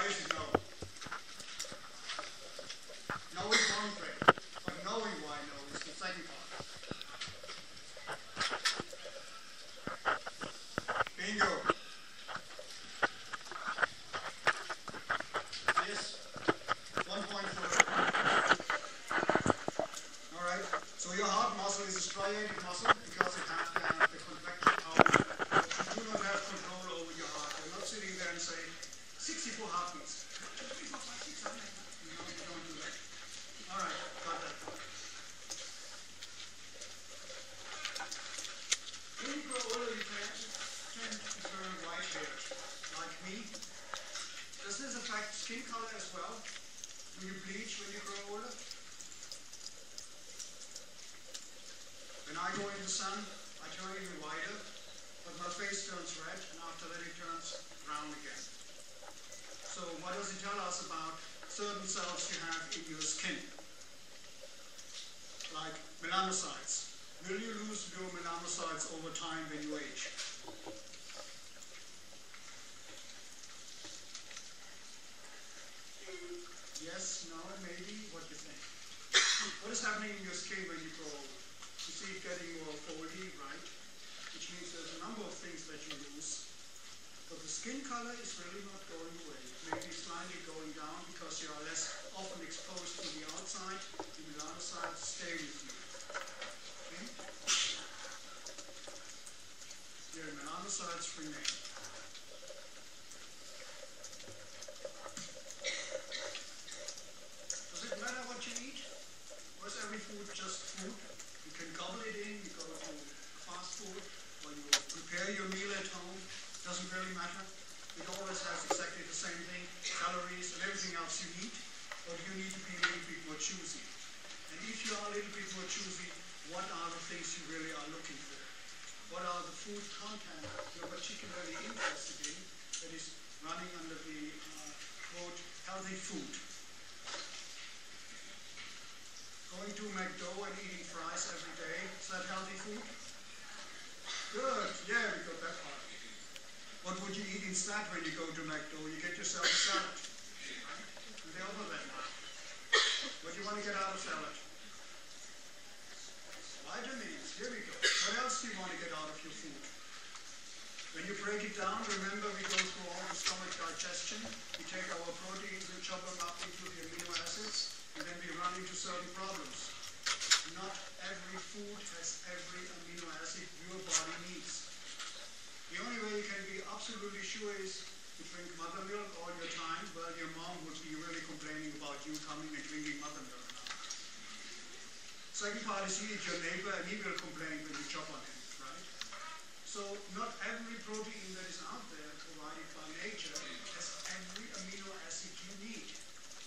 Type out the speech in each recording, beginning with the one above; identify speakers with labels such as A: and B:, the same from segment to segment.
A: is no. No is one thing, but knowing why no is the second part. Bingo. Yes. 1 point for it. Alright, so your heart muscle is a striated muscle because it has the contraction power. But you do not have control over your heart. You're not sitting there and saying, 64 heartbeats. 1, 2, 3, 4, 5, 6, 7, 8, 9. No, you don't do that. Alright, got that part. When you grow older, you tend to turn white-haired, like me. Does this affect skin color as well? Do you bleach when you grow older? When I go in the sun, I turn even whiter, but my face turns red, and after that it turns brown again. So what does it tell us about certain cells you have in your skin? Like melanocytes. Will you lose your melanocytes over time when you age? Yes, no, and maybe. What do you think? What is happening in your skin when you grow older? You see it getting more foldy, right? Which means there's a number of things that you lose. But the skin color is really not going away. Maybe slightly going down because you are less often exposed to the outside. The melanocytes stay with you. Okay? Your melanocytes remain. Does it matter what you eat? Or is every food just food? You can gobble it in, you go to fast food, or you prepare your meal at home. Doesn't really matter. It always has exactly the same thing, calories and everything else you eat, but you need to be a little bit more choosy. And if you are a little bit more choosy, what are the things you really are looking for? What are the food content you're particularly interested in that is running under the quote, healthy food? Going to McDo and eating fries every day, is that healthy food? Good, yeah, we got that part. What would you eat instead when you go to McDo? You get yourself a salad. And they offer that now. What do you want to get out of salad? Vitamins, here we go. What else do you want to get out of your food? When you break it down, remember we go through all the stomach digestion. We take our proteins and chop them up into the amino acids, and then we run into certain problems. Not every food has every amino acid your body needs. The only way you can be absolutely sure is to drink mother milk all your time. Well, your mom would be really complaining about you coming and drinking mother milk now. Second part is you eat your neighbor and he will complain when you chop on him, right? So not every protein that is out there provided by nature has every amino acid you need.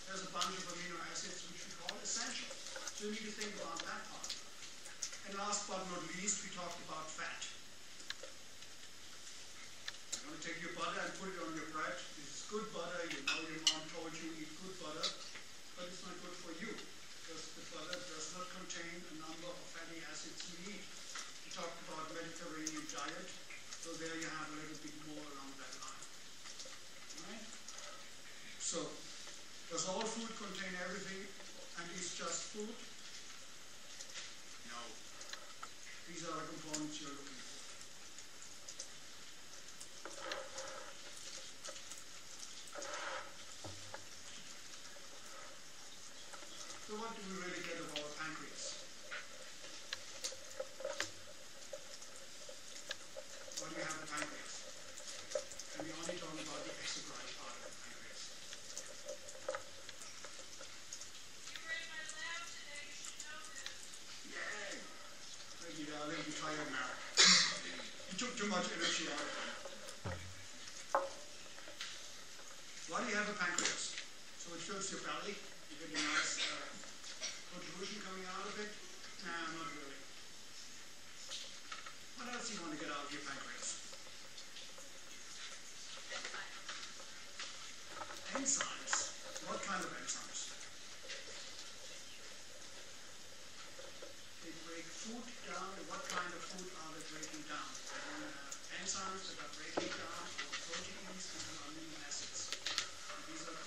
A: There's a bunch of amino acids which we call essential. So you need to think about that part. And last but not least, we talked about fat. You're going to take your butter and put it on your bread. This is good butter. You know your mom told you eat good butter, but it's not good for you because the butter does not contain a number of fatty acids you need. We talked about Mediterranean diet, so there you have a little bit more along that line. Right? So, does all food contain everything and is just food? No. These are the components you're looking for. So what do we really get of our pancreas? Why do we have a pancreas? And we only talk about the exocrine part of the pancreas.
B: You were in my lab today, you should know this.
A: Yay! Maybe they're a little bit tired now. You took too much energy out of them. Why do you have a pancreas? So it fills your belly. You get a nice protrusion coming out of it? Nah, not really. What else do you want to get out of your pancreas? Enzymes. What kind of enzymes? They break food down. What kind of food are they breaking down? They want to have enzymes that are breaking down our proteins into amino acids. And these are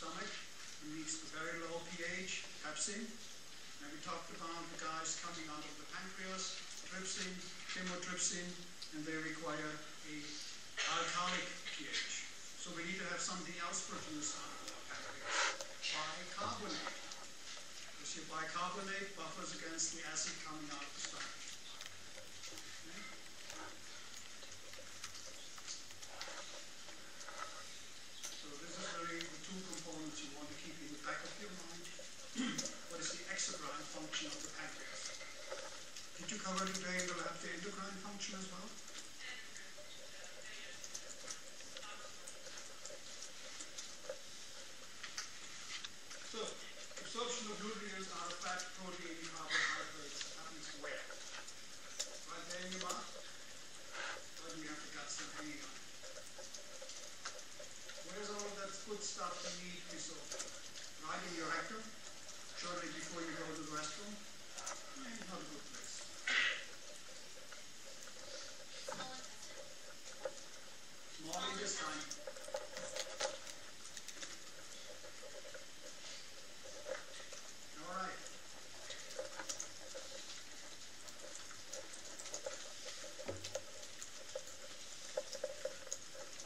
A: stomach and needs the very low pH, pepsin. And we talked about the guys coming out of the pancreas, trypsin, chymotrypsin, and they require a alkalic pH. So we need to have something else produced out of our pancreas. Bicarbonate. Because your bicarbonate buffers against the acid coming out of the stomach. Okay? So this is really the two components you want to keep in the back of your mind. What is the exocrine function of the pancreas? Did you cover today in the lab the endocrine function as well? So, absorption of nutrients out of fat, protein, carbohydrates happens where? Right there in your mouth? Or do you have to got some hanging on it? Where's all of that good stuff you need absorbed? Right in your rectum? Shortly before you go to the restroom? Not a good place. Small intestine. All right.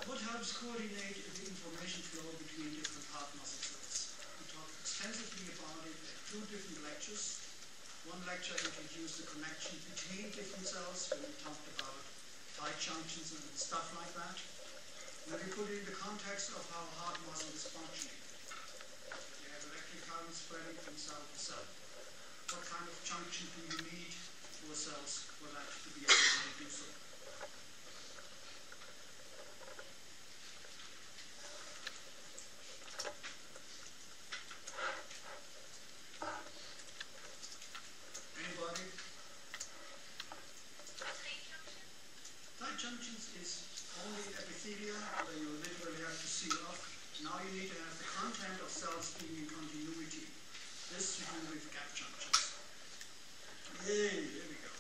A: What helps coordinate the information flow between different heart muscle cells? We talked extensively about it at 2 different lectures. One lecture introduced the connection between different cells when we talked about tight junctions and stuff like that. Then we put it in the context of how heart muscle is functioning. You have electric current spreading from cell to cell. What kind of junction do you need for cells for that to be able to do so? Anybody? Tight junctions is only epithelium where you literally have to seal off. Now you need to have the content of cells being in continuity. This you do with gap junctions. Yay, there we go.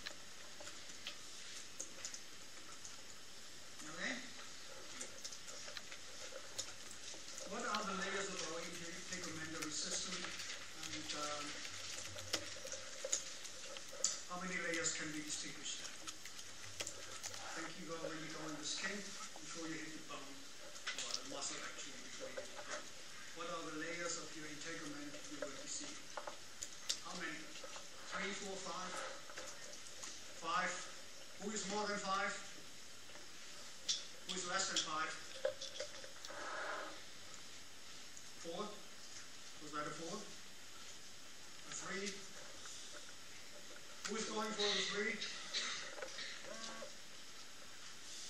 A: Okay? What are the layers of our integumentary system? And how many layers can we distinguish there? I think you go when you go in the skin before you hit the bone, or the muscle actually before you hit the bone. What are the layers of your integument you will be seeing? How many? 3, 4, 5? 5? Who is more than 5? Who is less than 5? 4? Was that a 4? A 3? Who is going for the 3?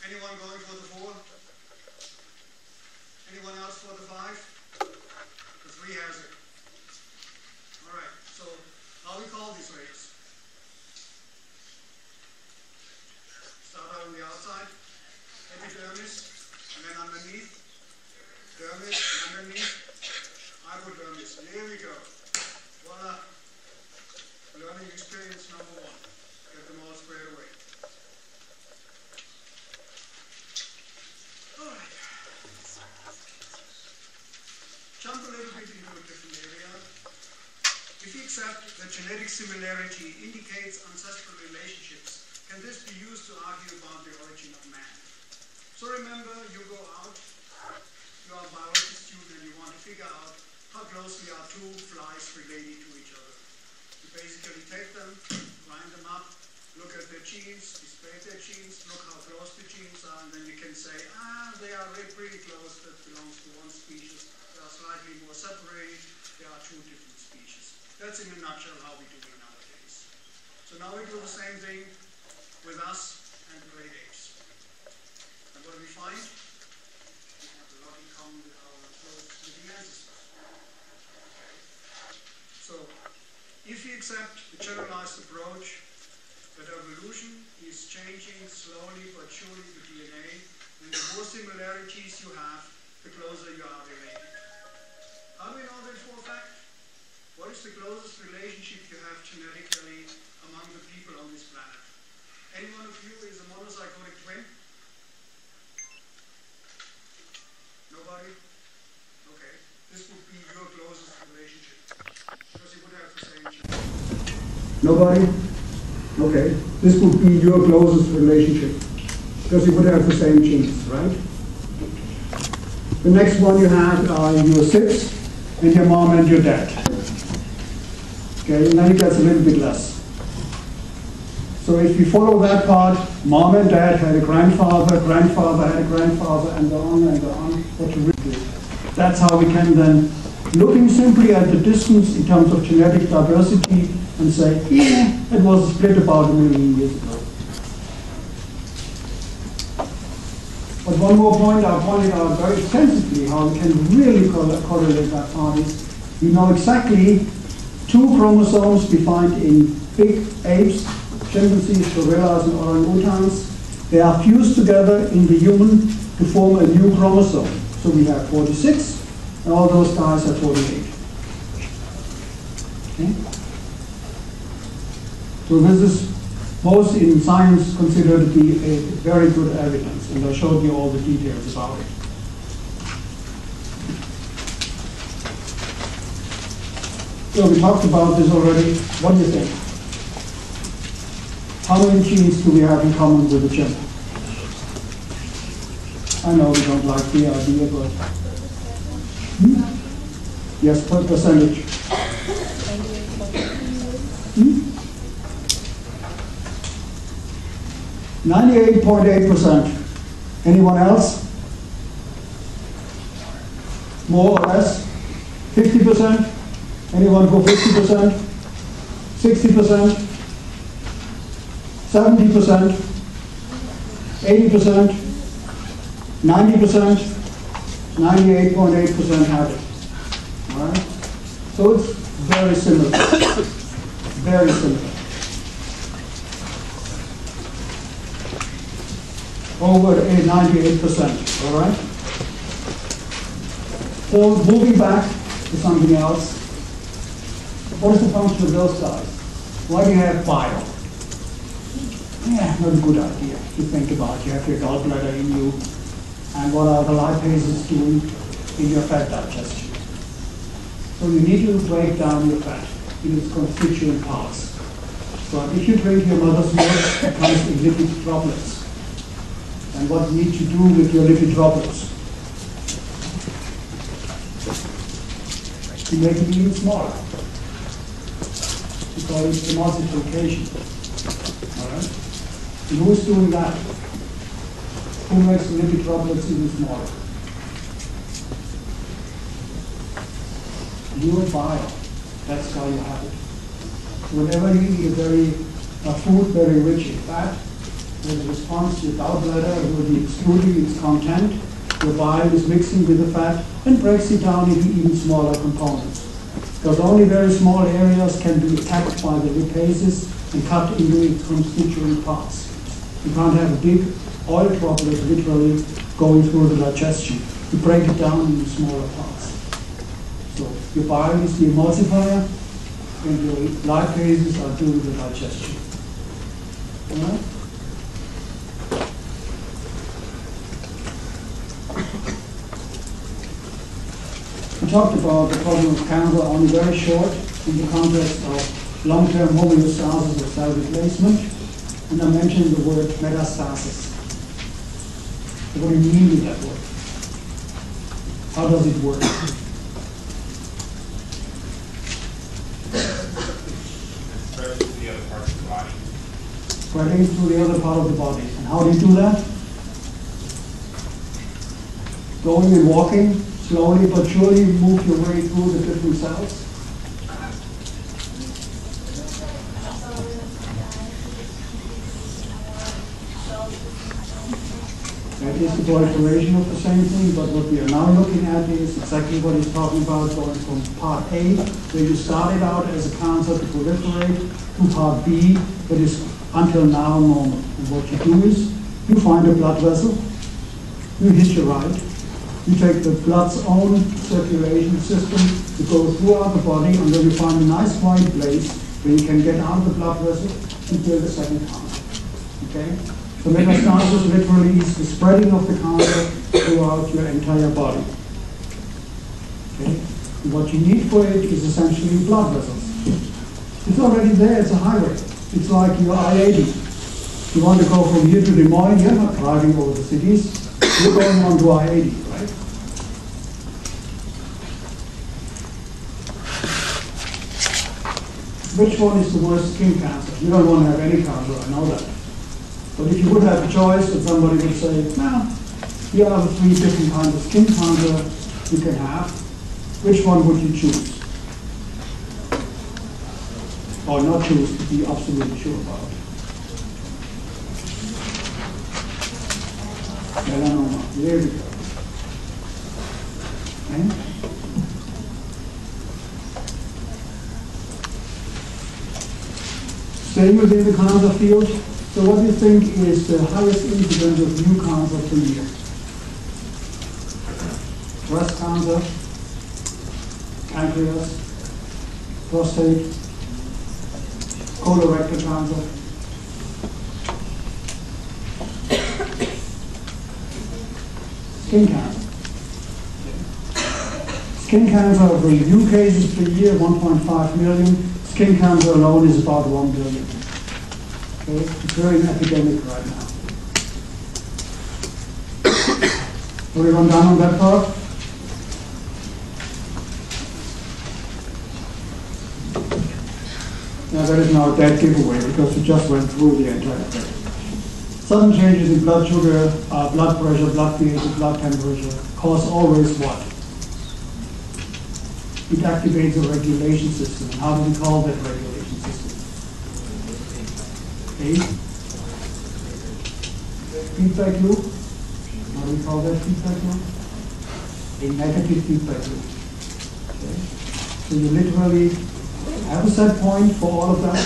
A: Anyone going for the 4? Anyone else for the 5? The 3 has it. Alright, so how we call these layers? Start out on the outside, epidermis, and then underneath, dermis, and underneath, hypodermis. There we go. Voila. Learning experience number 1. Get them all squared away. Alright. Jump a little bit into a different area. If we accept that genetic similarity indicates ancestral relationships, can this be used to argue about the origin of man? So remember, you go out, you are a biology student, and you want to figure out how closely are 2 flies related to each other. You basically take them, grind them up, look at their genes, display their genes, look how close the genes are, and then you can say, they are pretty close, that belongs to one species. They are slightly more separated, they are 2 different species. That's in a nutshell how we do it nowadays. So now we do the same thing with us and the great apes. And what do we find? We have a lot in common with our close living ancestors. Okay. So, if we accept the generalized approach that evolution is changing slowly but surely the DNA, and the more similarities you have, the closer you are related. How do we know that for a fact? What is the closest relationship you have genetically among the people on this planet? Any one of you is a monozygotic twin? Nobody? Okay. This would be Nobody? Okay. This would be your closest relationship, because you would have the same genes, right? The next one you have are your SIBs, and your mom and your dad. Okay, and then it gets a little bit less. So if you follow that part, mom and dad had a grandfather, grandfather had a grandfather, and so on and so on. What you really do. That's how we can then, looking simply at the distance in terms of genetic diversity, and say, yeah, it was split about 1 million years ago. But one more point, I pointed out very extensively how we can really correlate that part is, we know exactly 2 chromosomes defined in big apes, chimpanzees, gorillas, and orangutans. They are fused together in the human to form a new chromosome. So we have 46, and all those guys have 48. Okay? So this is most in science considered to be a very good evidence, and I showed you all the details about it. So we talked about this already. What do you think? How many genes do we have in common with the chimp? I know we don't like the idea, but yes, per percentage. 98.8%. Anyone else? More or less? 50%? Anyone for 50%? 60%? 70%? 80%? 90%? 98.8% have it. All right? So it's very similar. Very similar. Over 98%, all right? So moving back to something else, what is the function of those guys? Why do you have bile? Yeah, not a good idea to think about. You have your gallbladder in you, and what are the lipases doing in your fat digestion? So you need to break down your fat in its constituent parts. So if you drink your mother's milk, it comes in lipid droplets. And what you need to do with your lipid droplets? To make it even smaller. We call it emulsification. All right? And who is doing that? Who makes the lipid droplets even smaller? Your bile. That's how you have it. So whenever you eat a food very rich in fat, there's a response to your gallbladder will be excluding its content. Your bile is mixing with the fat and breaks it down into even smaller components. Because only very small areas can be attacked by the lipases and cut into its constituent parts. You can't have a big oil droplet literally going through the digestion. You break it down into smaller parts. So your bile is the emulsifier, and your lipases are doing the digestion. All right? We talked about the problem of cancer only very short in the context of long-term homeostasis or cell replacement, and I mentioned the word metastasis. So what do you mean with that word? How does it work? Spreading through the other part of the body. And how do you do that? Going and walking, slowly but surely move your way through the different cells. That is the proliferation of the same thing, but what we are now looking at is exactly what he's talking about, going from part A, where you started out as a cancer to proliferate, to part B, that is until now normal. And what you do is, you find a blood vessel, you hitch a right, you take the blood's own circulation system to go throughout the body, and then you find a nice wide place where you can get out of the blood vessel and build a second cancer. Okay? So metastasis literally is the spreading of the cancer throughout your entire body. Okay? And what you need for it is essentially blood vessels.
C: It's already there, it's a highway. It's like your I-80. You want to go from here to Des Moines, you're not driving over the cities, you're going on to I-80, right? Which one is the worst skin cancer? You don't want to have any cancer, I know that. But if you would have a choice, and somebody would say, no, here are the 3 different kinds of skin cancer you can have, which one would you choose? Or not choose, to be absolutely sure about it. Melanoma, there we go. Okay. Staying within the cancer field, so what do you think is the highest incidence of new cancer per year? Breast cancer, pancreas, prostate, colorectal cancer. Skin cancer. Skin cancer, the new cases per year, 1.5 million. Skin cancer alone is about 1 billion. Okay? It's very epidemic right now. Everyone done on that part? Now that is now a dead giveaway because we just went through the entire thing. Sudden changes in blood sugar, blood pressure, blood pH, blood temperature cause always what? It activates a regulation system. And how do we call that regulation system? A feedback loop. How do we call that feedback loop? A negative feedback loop. Okay. So you literally have a set point for all of that,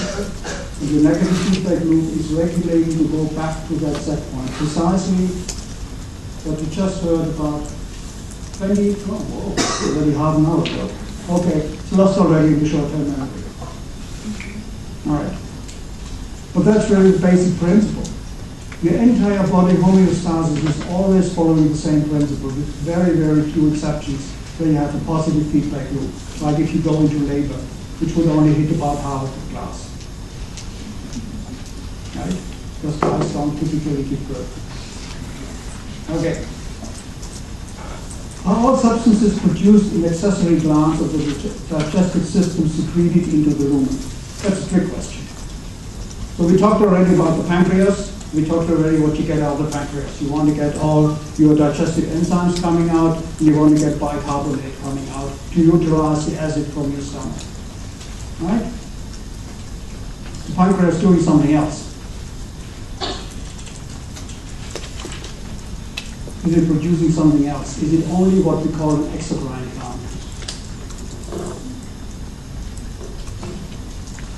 C: and the negative feedback loop is regulating to go back to that set point. Precisely what you just heard about 20, whoa, already half an hour ago. Okay, it's lost already in the short-term memory. All right. But that's really the basic principle. Your entire body homeostasis is always following the same principle, with very, very few exceptions where you have a positive feedback loop, like if you go into labor, which would only hit about half of the class. Right? Because guys don't typically give birth. Okay. Are all substances produced in accessory glands of the digestive system secreted into the lumen? That's a trick question. So we talked already about the pancreas. We talked already what you get out of the pancreas. You want to get all your digestive enzymes coming out, and you want to get bicarbonate coming out to neutralize the acid from your stomach. Right? The pancreas is doing something else. Is it producing something else? Is it only what we call an exocrine gland?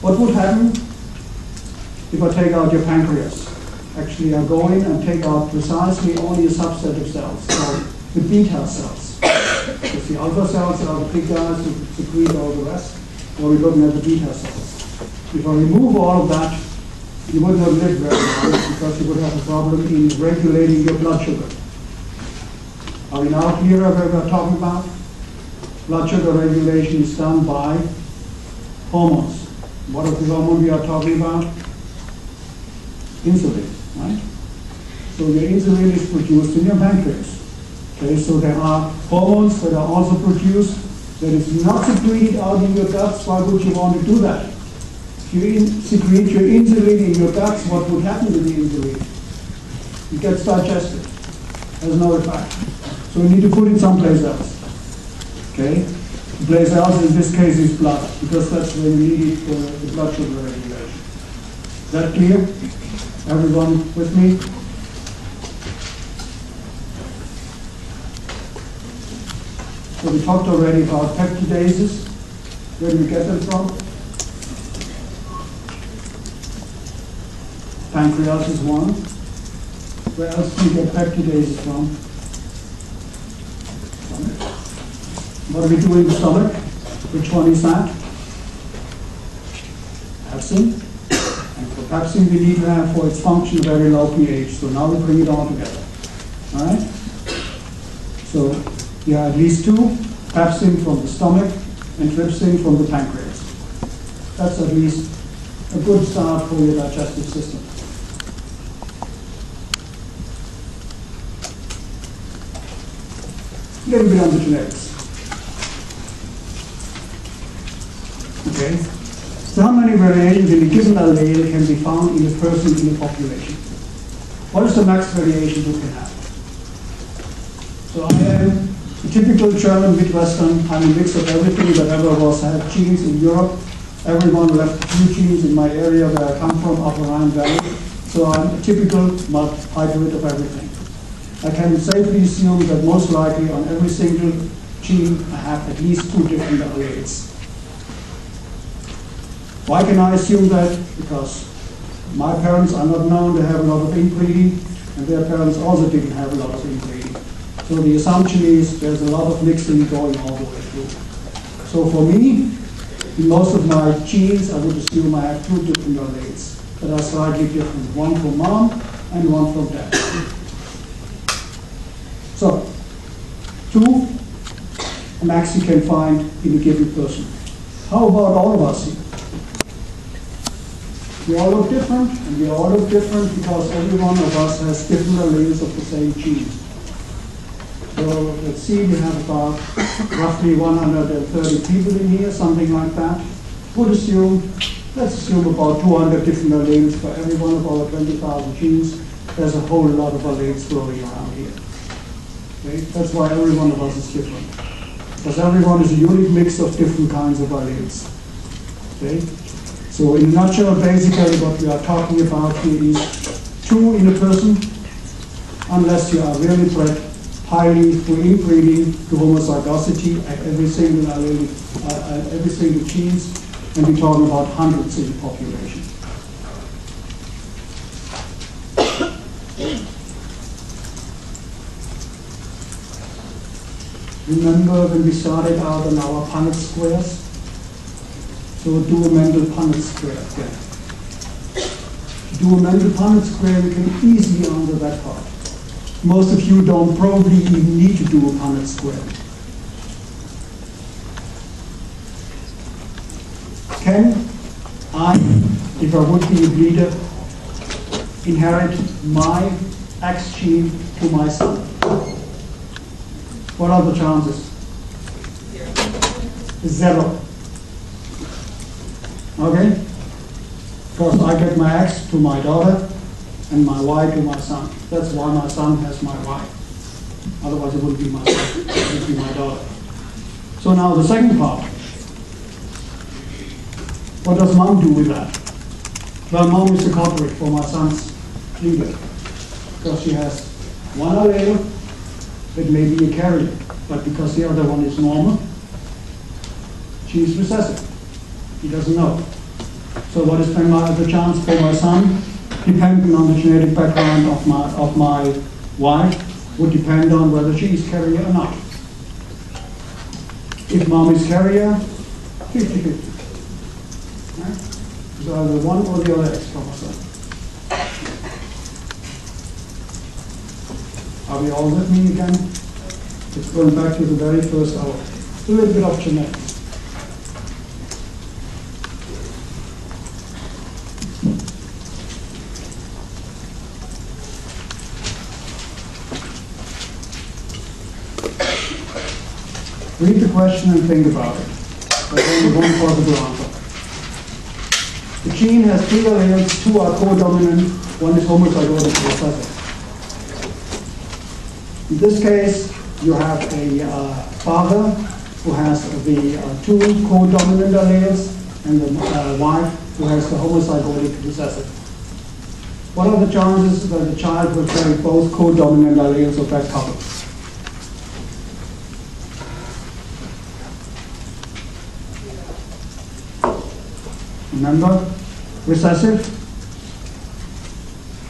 C: What would happen if I take out your pancreas? Actually, I go in and take out precisely only a subset of cells, called the beta cells. Because the alpha cells are the big guys who secrete all the rest, or we're looking at the beta cells. If I remove all of that, you would not live very long because you would have a problem in regulating your blood sugar. Are we now clear of what we're talking about? Blood sugar regulation is done by hormones. What is the hormone we are talking about? Insulin, right? So your insulin is produced in your pancreas. Okay, so there are hormones that are also produced that is not secreted out in your guts. Why would you want to do that? If you secrete your insulin in your guts, what would happen to the insulin? It gets digested. Has no effect. So we need to put it someplace else. Okay? The place else in this case is blood, because that's where we need it for the blood sugar regulation. Is that clear? Everyone with me? So we talked already about peptidases. Where do we get them from? Pancreas is one. Where else do we get peptidases from? What do we do in the stomach? Which one is that? Pepsin. And for pepsin, we need to have for its function a very low pH. So now we bring it all together. All right? So you have at least two, pepsin from the stomach and trypsin from the pancreas. That's at least a good start for your digestive system. A little bit on the genetics. Okay. So how many variations in a given allele can be found in a person in a population? What is the max variation you can have? So I am a typical German Midwestern. I'm a mix of everything that ever was had genes in Europe. Everyone left a few genes in my area where I come from, Upper Rhine Valley. So I'm a typical hybrid of everything. I can safely assume that most likely on every single gene I have at least 2 different alleles. Why can I assume that? Because my parents are not known to have a lot of inbreeding, and their parents also didn't have a lot of inbreeding. So the assumption is there's a lot of mixing going all the way through. So for me, in most of my genes, I would assume I have 2 different alleles that are slightly different, one from mom and one from dad. So, 2 max you can find in a given person. How about all of us here? We all look different, and we all look different because every one of us has different alleles of the same gene. So let's see, we have about roughly 130 people in here, something like that. Let's assume about 200 different alleles for every one of our 20,000 genes. There's a whole lot of alleles floating around here. Okay? That's why every one of us is different. Because everyone is a unique mix of different kinds of alleles. Okay? So in a nutshell, basically what we are talking about here is 2 in a person, unless you are really bred highly through inbreeding to homozygosity at every single allele, every single genes, and we're talking about hundreds in the population. Remember when we started out on our Punnett squares? So do a Mendel-Punnett square again. To do a Mendel-Punnett square, we can easily answer that part. Most of you don't probably even need to do a Punnett square. Can I, if I would be a breeder, inherit my X gene to my son? What are the chances? 0. Okay? Because I get my X to my daughter and my Y to my son. That's why my son has my Y. Otherwise it wouldn't be my son, it would be my daughter. So now the second part. What does mom do with that? Well, mom is the culprit for my son's gene, because she has one allele that may be a carrier, but because the other one is normal, she is recessive. He doesn't know. So what is then the chance for my son, depending on the genetic background of my wife, would depend on whether she is carrier or not. If mom is carrier, 50-50. Right? It's either one or the other X chromosome. Are we all with me again? It's going back to the very first hour. A little bit of genetics. Read the question and think about it. There's only one possible answer. The gene has 3 alleles, 2 are codominant, 1 is homozygotic recessive. In this case, you have a father who has the 2 codominant alleles and the wife who has the homozygotic recessive. What are the chances that the child will carry both codominant alleles of that couple? Remember, recessive,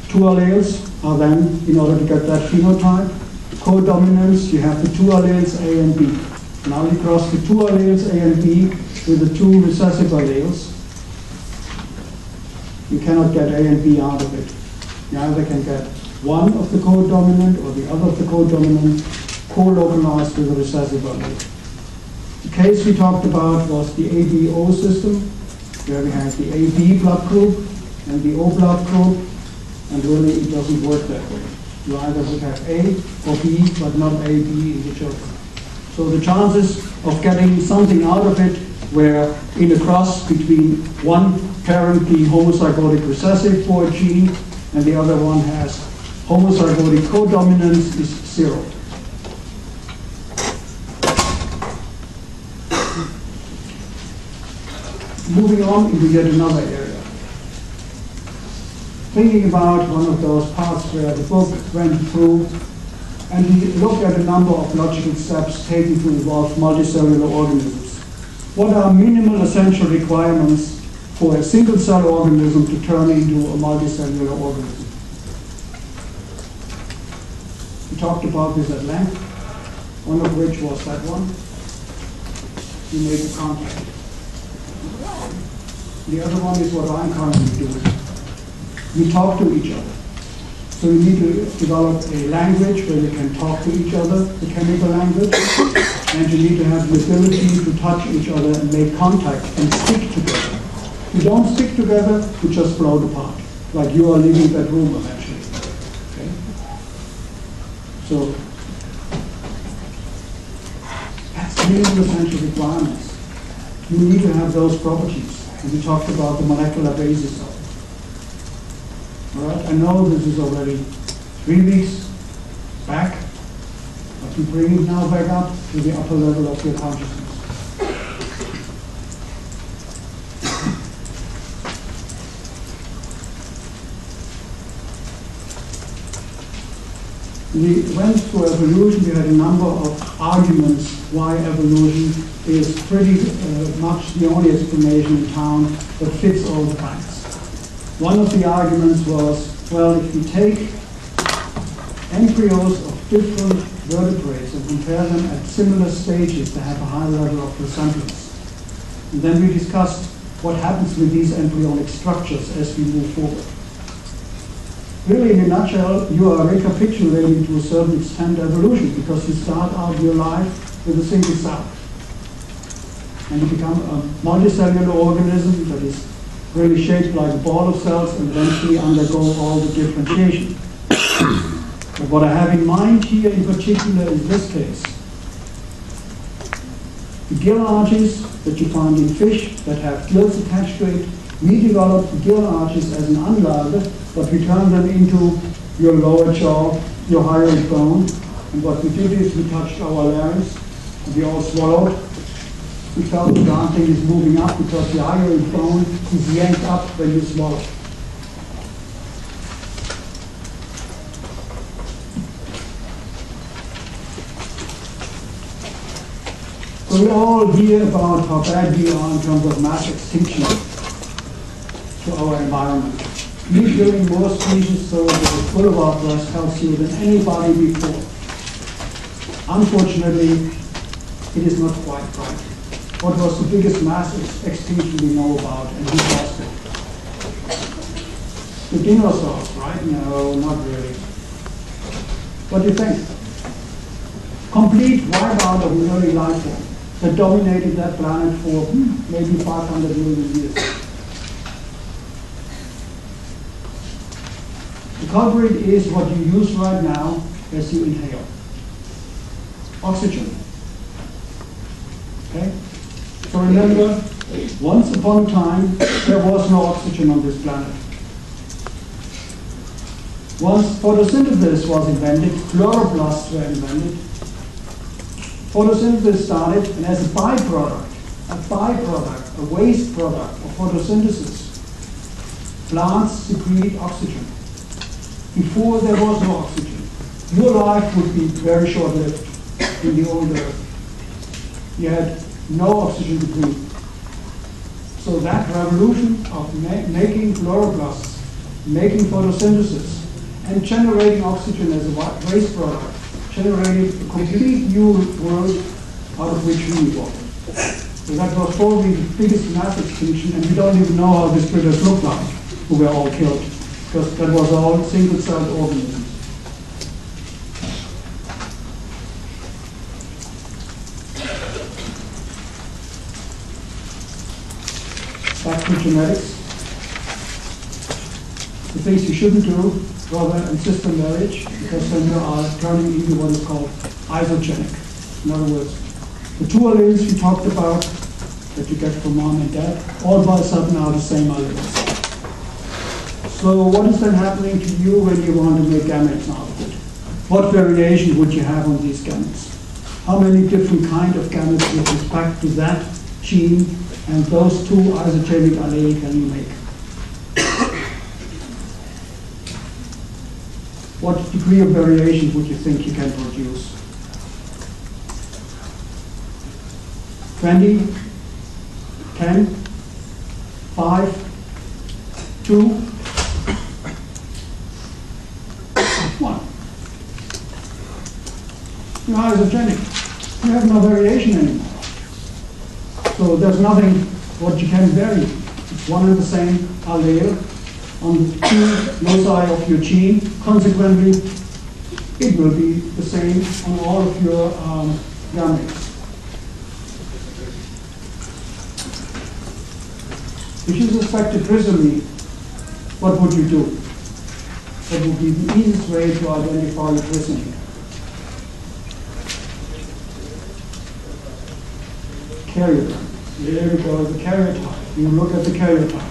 C: 2 alleles are then, in order to get that phenotype, codominance, you have the 2 alleles A and B. Now you cross the 2 alleles A and B with the 2 recessive alleles. You cannot get A and B out of it. You either can get one of the codominant or the other of the codominant co-localized with a recessive allele. The case we talked about was the ABO system, where we have the AB blood group and the O blood group, and really it doesn't work that way. You either would have A or B, but not A, B in the children. So the chances of getting something out of it where in a cross between one parent being homozygotic recessive for a gene and the other one has homozygotic codominance is 0. Moving on into yet another area. Thinking about one of those parts where the book went through and we looked at a number of logical steps taken to evolve multicellular organisms. What are minimal essential requirements for a single-cell organism to turn into a multicellular organism? We talked about this at length, one of which was that one. You make a contact. The other one is what I'm currently doing. We talk to each other. So you need to develop a language where you can talk to each other, the chemical language, and you need to have the ability to touch each other and make contact and stick together. If you don't stick together, you just float apart, like you are leaving that room eventually. Okay? So that's minimal essential requirements. You need to have those properties. And we talked about the molecular basis of it. All right, I know this is already 3 weeks back, but you bring it now back up to the upper level of your consciousness. We went through evolution. We had a number of arguments why evolution is pretty much the only explanation in town that fits all the facts. One of the arguments was, well, if you take embryos of different vertebrates and compare them at similar stages, they have a high level of resemblance. And then we discussed what happens with these embryonic structures as we move forward. Really, in a nutshell, you are recapitulating to a certain extent evolution because you start out your life with a single cell. And you become a multicellular organism that is really shaped like a ball of cells and eventually undergo all the differentiation. But what I have in mind here in particular is this case. The gill arches that you find in fish that have gills attached to it, we developed the gill arches as an Anlage, but we turned them into your lower jaw, your hyoid bone. And what we did is we touched our larynx, and we all swallowed. We felt the darn thing is moving up because the hyoid bone is yanked up when you swallow. So we all hear about how bad we are in terms of mass extinction to our environment. We're killing more species so that the boulevard was healthier than anybody before. Unfortunately, it is not quite right. What was the biggest mass extinction we know about, and who caused it? The dinosaurs, right? No, not really. What do you think? Complete wipeout of an early life form that dominated that planet for maybe 500 million years. The culprit is what you use right now as you inhale. Oxygen. Okay? So remember, once upon a time, there was no oxygen on this planet. Once photosynthesis was invented, chloroplasts were invented. Photosynthesis started, and as a byproduct, a waste product of photosynthesis, plants secrete oxygen. Before there was no oxygen, your life would be very short-lived in the old Earth. You had no oxygen to breathe. So that revolution of making chloroplasts, making photosynthesis, and generating oxygen as a waste product generated a complete new world out of which we evolved. So that was probably the biggest mass extinction, and we don't even know how the critters looked like, who were all killed, because that was all single-celled organisms. back to genetics. The things you shouldn't do, rather insist on marriage, because then you are turning into what is called isogenic. In other words, the two alleles we talked about that you get from mom and dad, all by a sudden are the same alleles. So what is then happening to you when you want to make gametes out of it? What variation would you have on these gametes? How many different kind of gametes with respect to that gene and those two isogenic alleles can you make? What degree of variation would you think you can produce? 20, 10, 5, 2, 1. You're isogenic. You have no variation anymore. So there's nothing what you can vary. It's one and the same allele on the two loci of your gene. Consequently, it will be the same on all of your gametes. If you suspected trisomy, what would you do? What would be the easiest way to identify the trisomy? Karyotype. There we go, the karyotype. You look at the karyotype.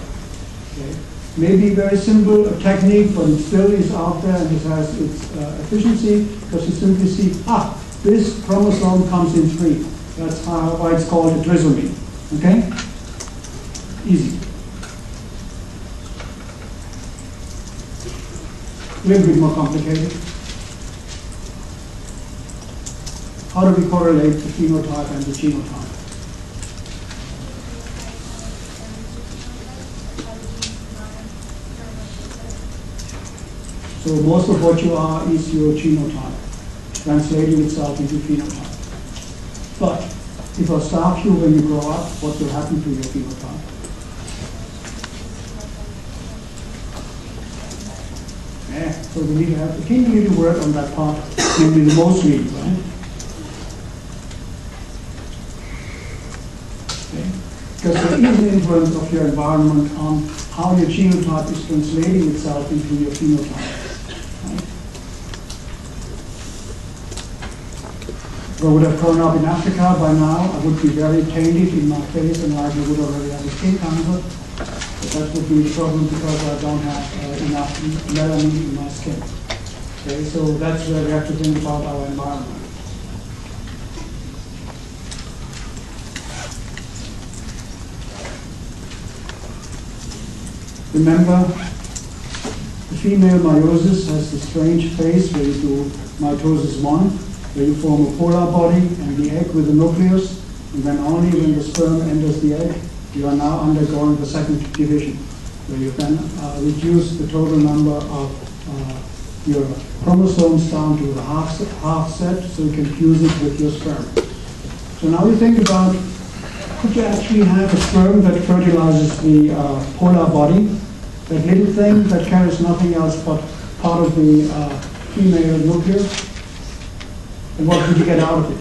C: Okay. Maybe very simple a technique, but it still is out there and it has its efficiency, because you simply see, this chromosome comes in 3. That's why it's called a trisomy. Okay? Easy. A little bit more complicated. How do we correlate the phenotype and the genotype? So most of what you are is your genotype, translating itself into phenotype. But if I starve you when you grow up, what will happen to your phenotype? So we need to have the king need to work on that part, namely the most need, right? Okay. Because there is an influence of your environment on how your genotype is translating itself into your phenotype. Right? If I would have grown up in Africa by now, I would be very tainted in my face and I would already have a skin cancer. But that would be the problem because I don't have enough melanin in my skin. Okay, so that's where we have to think about our environment. Remember, the female meiosis has the strange phase where you do mitosis 1, where you form a polar body and the egg with the nucleus, and then only when the sperm enters the egg, you are now undergoing the second division, where you can reduce the total number of your chromosomes down to the half set, so you can fuse it with your sperm. So now you think about, could you actually have a sperm that fertilizes the polar body, that little thing that carries nothing else but part of the female nucleus? And what would you get out of it?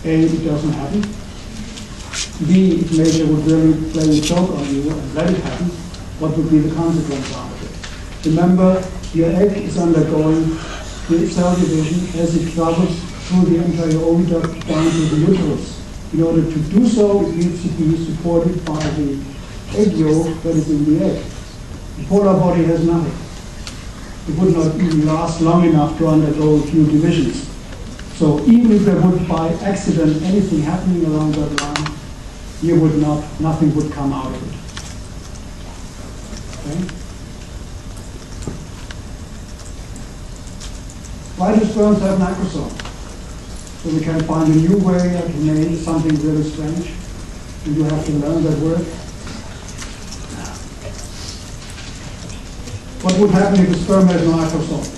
C: A, it doesn't happen. B, if nature would really play a joke on you and let it happen, what would be the consequence out of it? Remember, your egg is undergoing the cell division as it travels through the entire oviduct down to the uterus. In order to do so, it needs to be supported by the egg yolk that is in the egg. The polar body has nothing. It would not even last long enough to undergo a few divisions. So even if there would, by accident, anything happening along that line, you would not, nothing would come out of it. Okay? Why do sperms have nitrosomes? So we can find a new way to name something really strange, and you have to learn that word. What would happen if the sperm has no nitrosome?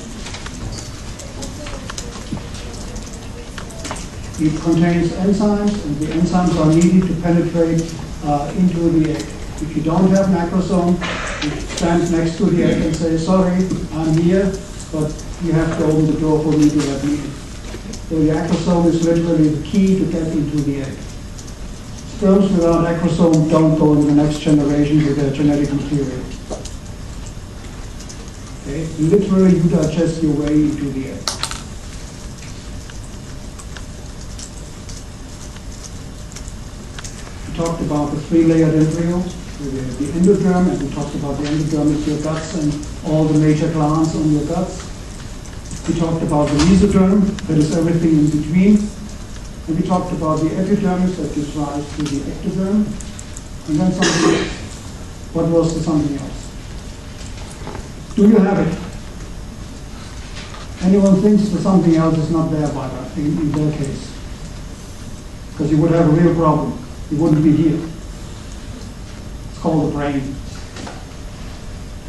C: It contains enzymes, and the enzymes are needed to penetrate into the egg. If you don't have nitrosome, You stand next to the egg and say, sorry, I'm here, but you have to open the door for me to let me in. So the acrosome is literally the key to get into the egg. Sperms without acrosome don't go into the next generation with their genetic material. Okay? Literally, you digest your way into the egg. We talked about the three-layered embryo, the endoderm, and we talked about the endoderm is your guts and all the major glands on your guts. We talked about the mesoderm, that is everything in between. And we talked about the epidermis that gives rise to the ectoderm. And then something else. What was the something else? Do you have it? Anyone thinks that something else is not there by that, in their case? Because you would have a real problem. You wouldn't be here. It's called the brain.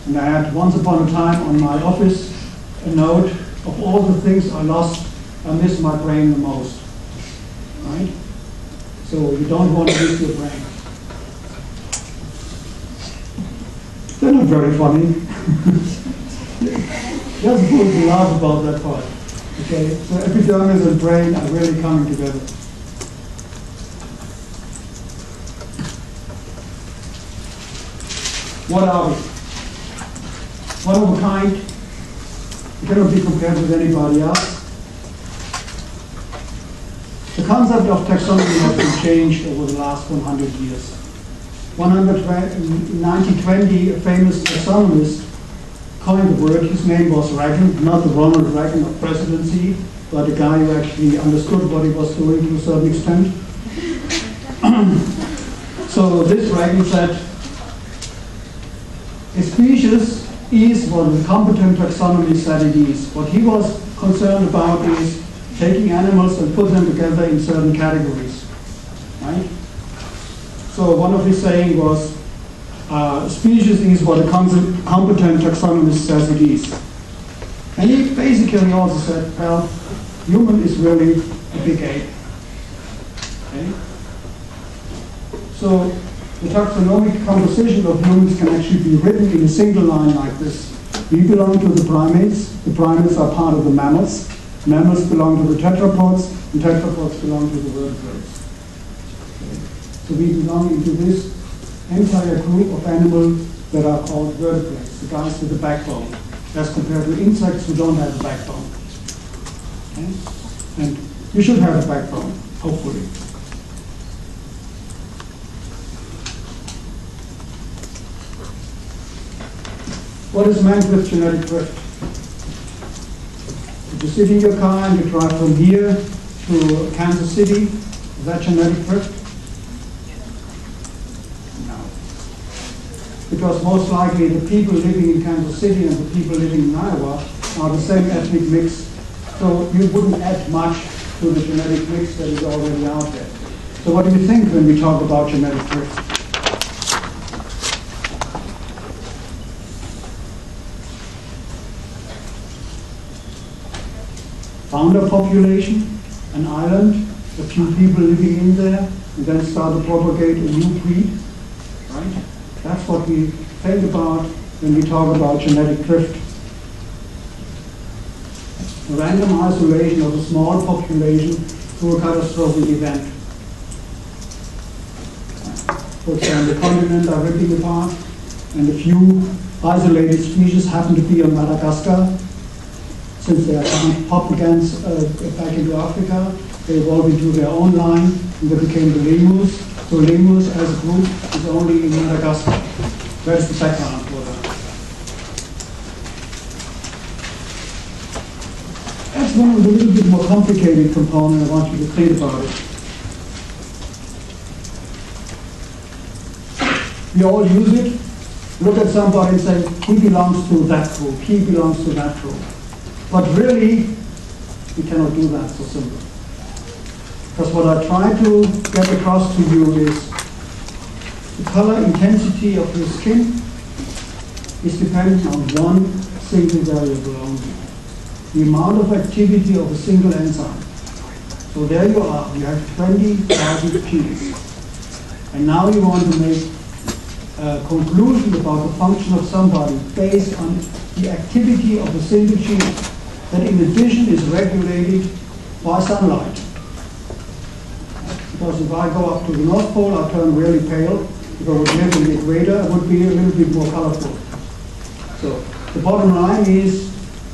C: And I had once upon a time on my office a note of all the things I lost. I miss my brain the most. Right? So you don't want to miss your brain. They're not very funny. You're supposed to laugh about that part. Okay? So epidermis and brain are really coming together. What are we? One of a kind. You cannot be compared with anybody else. The concept of taxonomy has been changed over the last 100 years. In 1920, a famous taxonomist coined the word. His name was Reagan, not the Ronald Reagan of presidency, but a guy who actually understood what he was doing to a certain extent. So this Reagan said, a species is what the competent taxonomy said it is. What he was concerned about is taking animals and put them together in certain categories, right? So one of his saying was, species is what a competent taxonomist says it is. And he basically also said, well, human is really a big ape. Okay? So the taxonomic composition of humans can actually be written in a single line like this. We belong to the primates. The primates are part of the mammals. Mammals belong to the tetrapods, and tetrapods belong to the vertebrates. Okay. So we belong into this entire group of animals that are called vertebrates, the guys with the backbone, as compared to insects who don't have a backbone. Okay. And you should have a backbone, hopefully. What is meant with genetic drift? If you sit in your car and you drive from here to Kansas City, is that genetic drift? No. Because most likely the people living in Kansas City and the people living in Iowa are the same ethnic mix, so you wouldn't add much to the genetic mix that is already out there. So what do you think when we talk about genetic drift? Founder population, an island, a few people living in there, and then start to propagate a new breed, right? That's what we think about when we talk about genetic drift. A random isolation of a small population through a catastrophic event. For example, the continents are ripping apart, and a few isolated species happen to be on Madagascar. Since they can't pop against back into Africa, they evolved into their own line, and they became the lemurs. So lemurs as a group is only in Madagascar. That's the background for that. That's one of the little bit more complicated components I want you to think about it. We all use it. Look at somebody and say, he belongs to that group, he belongs to that group. But really, we cannot do that so simple. Because what I try to get across to you is the color intensity of your skin is dependent on one single variable only. The amount of activity of a single enzyme. So there you are, you have 20,000 genes. And now you want to make conclusion about the function of somebody based on the activity of a single gene that in addition is regulated by sunlight. Because if I go up to the North Pole, I turn really pale. If I would live in the equator, I would be a little bit more colorful. So the bottom line is,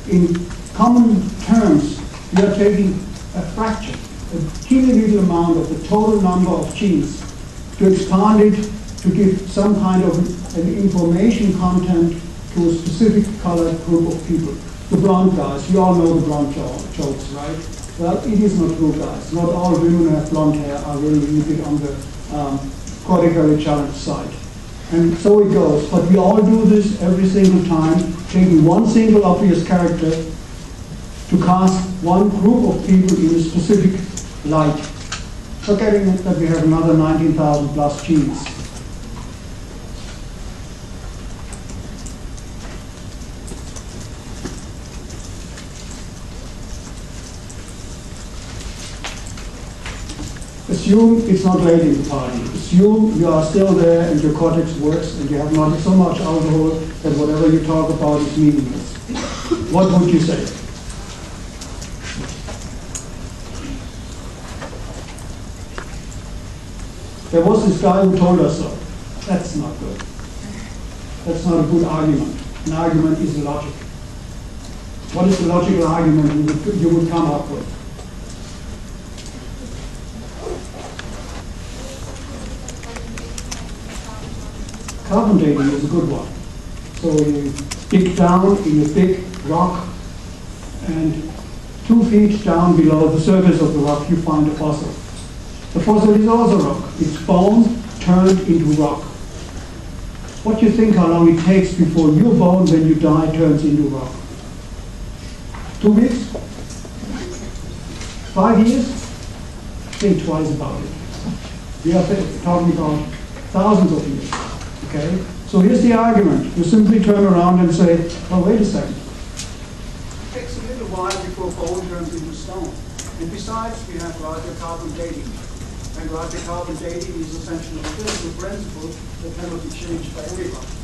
C: in common terms, we are taking a fraction, a teeny little amount of the total number of genes to expand it to give some kind of an information content to a specific colored group of people. The blonde guys, you all know the blonde jokes, right? Well, it is not true, guys. Not all women who have blonde hair are really a little bit on the cortically challenged side. And so it goes. But we all do this every single time, taking one single obvious character to cast one group of people in a specific light, forgetting that we have another 19,000 plus genes. Assume it's not late in the party. Assume you are still there and your cortex works and you have not so much alcohol that whatever you talk about is meaningless. What would you say? There was this guy who told us so. That's not good. That's not a good argument. An argument is logic. What is the logical argument you would come up with? Carbon dating is a good one. So you dig down in a big rock, and 2 feet down below the surface of the rock you find a fossil. The fossil is also rock. It's bone turned into rock. What do you think how long it takes before your bone, when you die, turns into rock? 2 weeks? 5 years? Think twice about it. We are talking about thousands of years. Okay? So here's the argument. You simply turn around and say, oh, wait a second. It takes a little while before bone turns into stone. And besides, we have radiocarbon dating. And radiocarbon dating is essentially a physical principle that cannot be changed by anybody.